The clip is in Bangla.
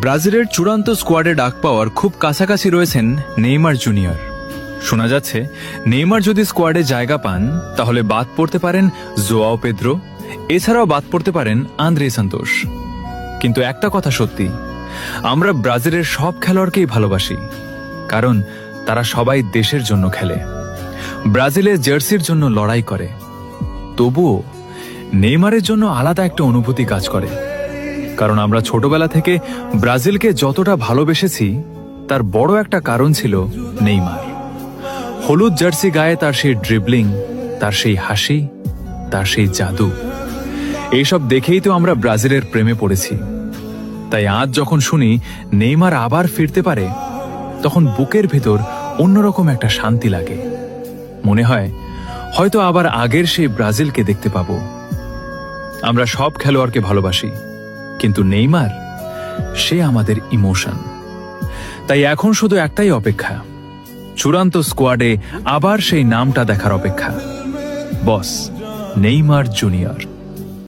ব্রাজিলের চূড়ান্ত স্কোয়াডে ডাক পাওয়ার খুব কাছাকাছি রয়েছেন নেইমার জুনিয়র। শোনা যাচ্ছে নেইমার যদি স্কোয়াডে জায়গা পান তাহলে বাদ পড়তে পারেন জোয়াও পেদ্রো, এছাড়াও বাদ পড়তে পারেন আন্দ্রে সান্তোস। কিন্তু একটা কথা সত্যি, আমরা ব্রাজিলের সব খেলোয়াড়কেই ভালোবাসি, কারণ তারা সবাই দেশের জন্য খেলে, ব্রাজিলের জার্সির জন্য লড়াই করে। তবুও নেইমারের জন্য আলাদা একটা অনুভূতি কাজ করে, কারণ আমরা ছোটবেলা থেকে ব্রাজিলকে যতটা ভালোবেসেছি তার বড় একটা কারণ ছিল নেইমার। হলুদ জার্সি গায়ে তার সেই ড্রিবলিং, তার সেই হাসি, তার সেই জাদু, এইসব দেখেই তো আমরা ব্রাজিলের প্রেমে পড়েছি। তাই আজ যখন শুনি নেইমার আবার ফিরতে পারে, তখন বুকের ভেতর অন্যরকম একটা শান্তি লাগে। মনে হয় হয়তো আবার আগের সেই ব্রাজিলকে দেখতে পাবো। আমরা সব খেলোয়াড়কে ভালোবাসি, কিন্তু নেইমার, সে আমাদের ইমোশন। তাই এখন শুধু একটাই অপেক্ষা, চূড়ান্ত স্কোয়াডে আবার সেই নামটা দেখার অপেক্ষা, বস নেইমার জুনিয়র।